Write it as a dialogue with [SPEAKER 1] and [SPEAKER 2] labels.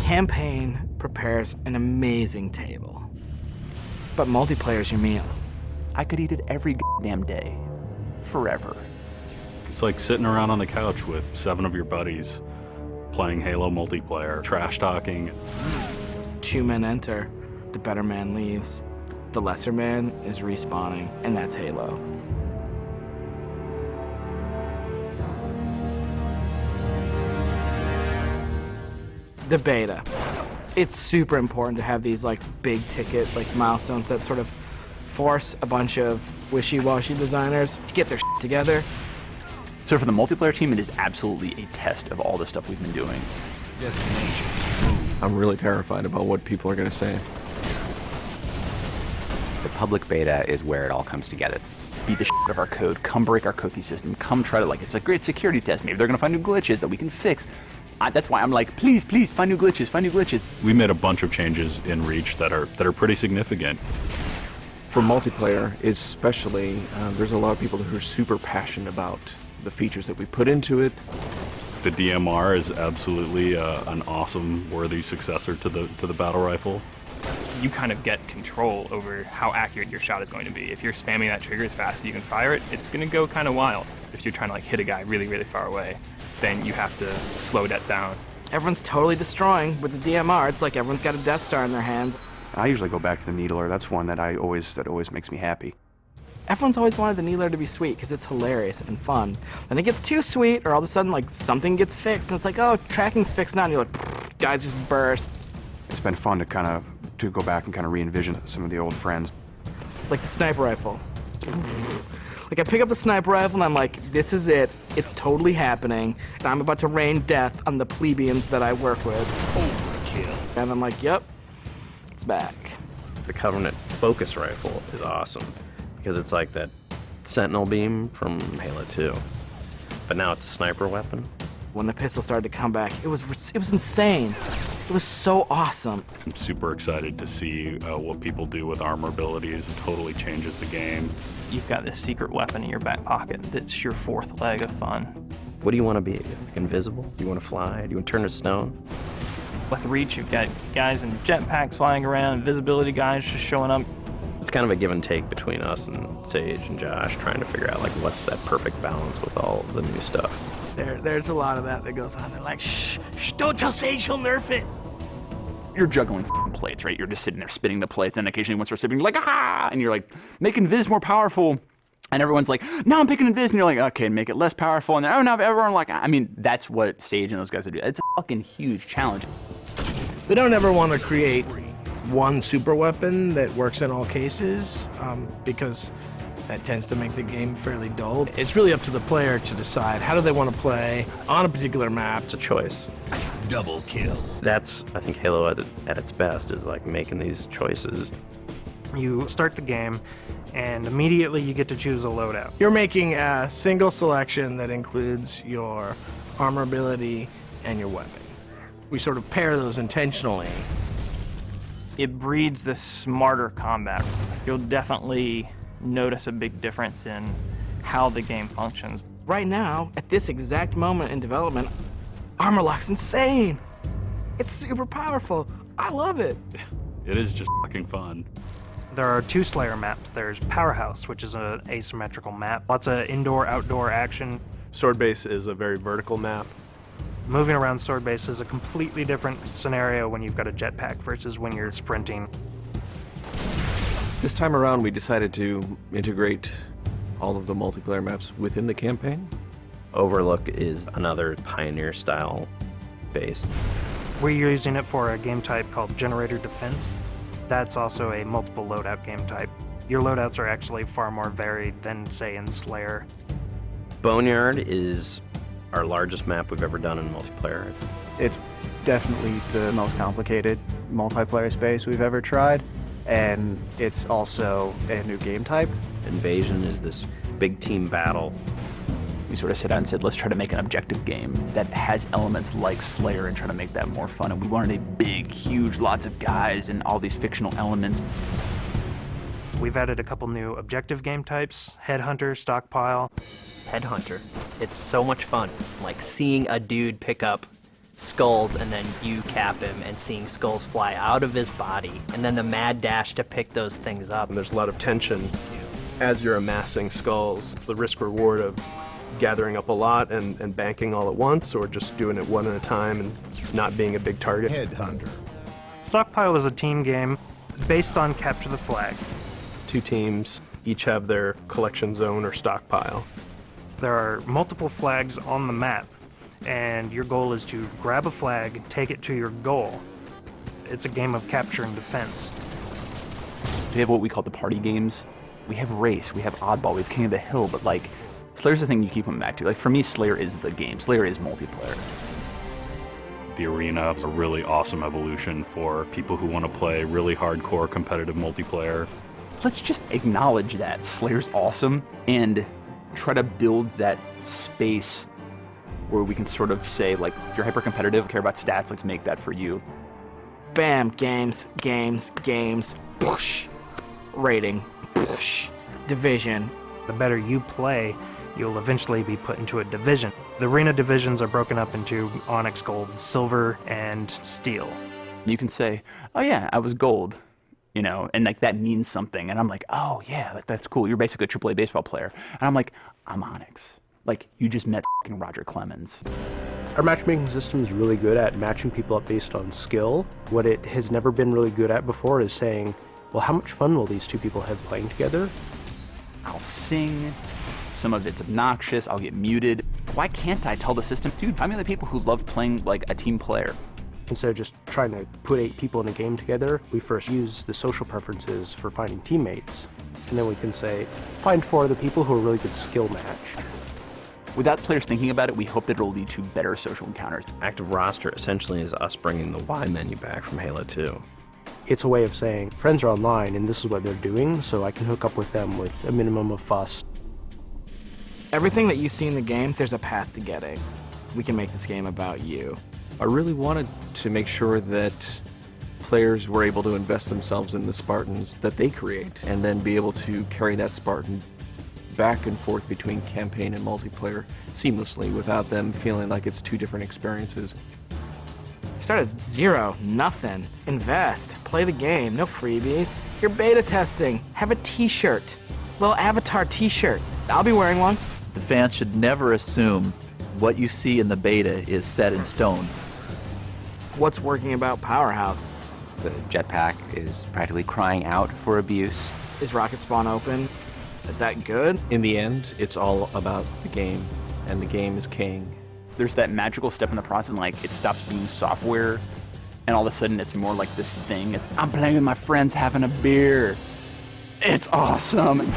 [SPEAKER 1] campaign prepares an amazing table, but multiplayer's your meal.
[SPEAKER 2] I could eat it every goddamn day, forever.
[SPEAKER 3] It's like sitting around on the couch with 7 of your buddies, playing Halo multiplayer, trash talking.
[SPEAKER 1] 2 men enter, the better man leaves. The lesser man is respawning, and that's Halo. The beta. It's super important to have these like big ticket like milestones that sort of force a bunch of wishy-washy designers to get their shit together.
[SPEAKER 2] So for the multiplayer team, it is absolutely a test of all the stuff we've been doing.
[SPEAKER 4] Destination.
[SPEAKER 5] I'm really terrified about what people are going to say.
[SPEAKER 2] The public beta is where it all comes together. Beat the shit out of our code, come break our cookie system, come try to, like, it's a great security test. Maybe they're going to find new glitches that we can fix. That's why I'm like, please, find new glitches, find new glitches.
[SPEAKER 3] We made a bunch of changes in Reach that are pretty significant.
[SPEAKER 5] For multiplayer, especially, there's a lot of people who are super passionate about the features that we put into it.
[SPEAKER 3] The DMR is absolutely an awesome, worthy successor to the battle rifle.
[SPEAKER 6] You kind of get control over how accurate your shot is going to be. If you're spamming that trigger as fast as you can fire it, it's going to go kind of wild. If you're trying to like hit a guy really, really far away, then you have to slow that down.
[SPEAKER 1] Everyone's totally destroying with the DMR. It's like everyone's got a Death Star in their hands.
[SPEAKER 5] I usually go back to the Needler. That's one that always makes me happy.
[SPEAKER 1] Everyone's always wanted the Needler to be sweet because it's hilarious and fun. Then it gets too sweet, or all of a sudden like something gets fixed, and it's like, oh, tracking's fixed now, and you're like, guys just burst.
[SPEAKER 5] It's been fun to go back and kind of re-envision some of the old friends.
[SPEAKER 1] Like the sniper rifle. Like I pick up the sniper rifle and I'm like, this is it. It's totally happening, and I'm about to rain death on the plebeians that I work with.
[SPEAKER 4] Overkill.
[SPEAKER 1] And I'm like, yep, it's back.
[SPEAKER 7] The Covenant focus rifle is awesome because it's like that Sentinel beam from Halo 2, but now it's a sniper weapon.
[SPEAKER 1] When the pistol started to come back, it was insane. It was so awesome.
[SPEAKER 3] I'm super excited to see what people do with armor abilities. It totally changes the game.
[SPEAKER 6] You've got this secret weapon in your back pocket that's your 4th leg of fun.
[SPEAKER 7] What do you want to be? Like invisible? Do you want to fly? Do you want to turn to stone?
[SPEAKER 6] With Reach, you've got guys in jetpacks flying around, invisibility guys just showing up.
[SPEAKER 7] It's kind of a give and take between us and Sage and Josh trying to figure out like what's that perfect balance with all the new stuff.
[SPEAKER 1] There's a lot of that goes on. They're like, shh, don't tell Sage, he'll nerf it.
[SPEAKER 2] You're juggling plates, right? You're just sitting there spinning the plates, and occasionally one starts spinning, you're like, ah! And you're like, making Viz more powerful. And everyone's like, no, I'm picking Viz. And you're like, okay, make it less powerful. And then, oh, no, everyone like, I mean, that's what Sage and those guys do. It's a fucking huge challenge.
[SPEAKER 8] We don't ever want to create one super weapon that works in all cases, because that tends to make the game fairly dull. It's really up to the player to decide how do they want to play on a particular map.
[SPEAKER 7] It's a choice.
[SPEAKER 4] Double kill.
[SPEAKER 7] That's, I think, Halo at its best is like making these choices.
[SPEAKER 9] You start the game, and immediately you get to choose a loadout.
[SPEAKER 8] You're making a single selection that includes your armor ability and your weapon. We sort of pair those intentionally.
[SPEAKER 6] It breeds this smarter combat. You'll definitely notice a big difference in how the game functions.
[SPEAKER 1] Right now, at this exact moment in development, Armor Lock's insane. It's super powerful. I love it.
[SPEAKER 3] It is just fucking fun.
[SPEAKER 9] There are 2 Slayer maps. There's Powerhouse, which is an asymmetrical map. Lots of indoor-outdoor action.
[SPEAKER 10] Sword Base is a very vertical map.
[SPEAKER 9] Moving around Sword Base is a completely different scenario when you've got a jetpack versus when you're sprinting.
[SPEAKER 5] This time around, we decided to integrate all of the multiplayer maps within the campaign.
[SPEAKER 7] Overlook is another Pioneer-style base.
[SPEAKER 9] We're using it for a game type called Generator Defense. That's also a multiple loadout game type. Your loadouts are actually far more varied than, say, in Slayer.
[SPEAKER 7] Boneyard is our largest map we've ever done in multiplayer.
[SPEAKER 11] It's definitely the most complicated multiplayer space we've ever tried, and it's also a new game type.
[SPEAKER 7] Invasion is this big team battle.
[SPEAKER 2] We sort of sat down and said, let's try to make an objective game that has elements like Slayer and try to make that more fun. And we wanted a big, huge, lots of guys and all these fictional elements.
[SPEAKER 9] We've added a couple new objective game types, Headhunter, Stockpile.
[SPEAKER 12] Headhunter. It's so much fun. Like seeing a dude pick up skulls and then you cap him and seeing skulls fly out of his body, and then the mad dash to pick those things up.
[SPEAKER 10] And there's a lot of tension as you're amassing skulls. It's the risk reward of gathering up a lot and banking all at once, or just doing it one at a time and not being a big target.
[SPEAKER 4] Headhunter.
[SPEAKER 9] Stockpile is a team game based on capture the flag.
[SPEAKER 10] 2 teams each have their collection zone or stockpile.
[SPEAKER 9] There are multiple flags on the map, and your goal is to grab a flag, take it to your goal. It's a game of capture and defense.
[SPEAKER 2] We have what we call the party games. We have Race, we have Oddball, we have King of the Hill, but like, Slayer's the thing you keep coming back to. Like, for me, Slayer is the game. Slayer is multiplayer.
[SPEAKER 3] The arena is a really awesome evolution for people who want to play really hardcore competitive multiplayer.
[SPEAKER 2] Let's just acknowledge that Slayer's awesome and try to build that space where we can sort of say, like, if you're hyper competitive, care about stats, let's make that for you.
[SPEAKER 1] Bam, games, push. Rating, push. Division.
[SPEAKER 9] The better you play, you'll eventually be put into a division. The arena divisions are broken up into Onyx, Gold, Silver, and Steel.
[SPEAKER 2] You can say, oh yeah, I was Gold, you know, and like that means something. And I'm like, oh yeah, like, that's cool. You're basically a AAA baseball player. And I'm like, I'm Onyx. Like, you just met f***ing Roger Clemens.
[SPEAKER 10] Our matchmaking system is really good at matching people up based on skill. What it has never been really good at before is saying, well, how much fun will these 2 people have playing together?
[SPEAKER 2] I'll sing. Some of it's obnoxious. I'll get muted. Why can't I tell the system, dude, find me the people who love playing like a team player?
[SPEAKER 10] Instead of just trying to put 8 people in a game together, we first use the social preferences for finding teammates. And then we can say, find 4 other people who are really good skill match.
[SPEAKER 2] Without players thinking about it, we hope that it'll lead to better social encounters.
[SPEAKER 7] Active roster essentially is us bringing the Y menu back from Halo 2.
[SPEAKER 10] It's a way of saying, friends are online and this is what they're doing, so I can hook up with them with a minimum of fuss.
[SPEAKER 1] Everything that you see in the game, there's a path to getting. We can make this game about you.
[SPEAKER 5] I really wanted to make sure that players were able to invest themselves in the Spartans that they create, and then be able to carry that Spartan back and forth between campaign and multiplayer seamlessly without them feeling like it's 2 different experiences.
[SPEAKER 1] Start at 0, nothing. Invest, play the game, no freebies. You're beta testing, have a t-shirt. Little avatar t-shirt. I'll be wearing one.
[SPEAKER 13] The fans should never assume what you see in the beta is set in stone.
[SPEAKER 1] What's working about Powerhouse?
[SPEAKER 14] The jetpack is practically crying out for abuse.
[SPEAKER 1] Is Rocket Spawn open? Is that good?
[SPEAKER 5] In the end, it's all about the game, and the game is king.
[SPEAKER 2] There's that magical step in the process, like it stops being software, and all of a sudden it's more like this thing. I'm playing with my friends having a beer. It's awesome.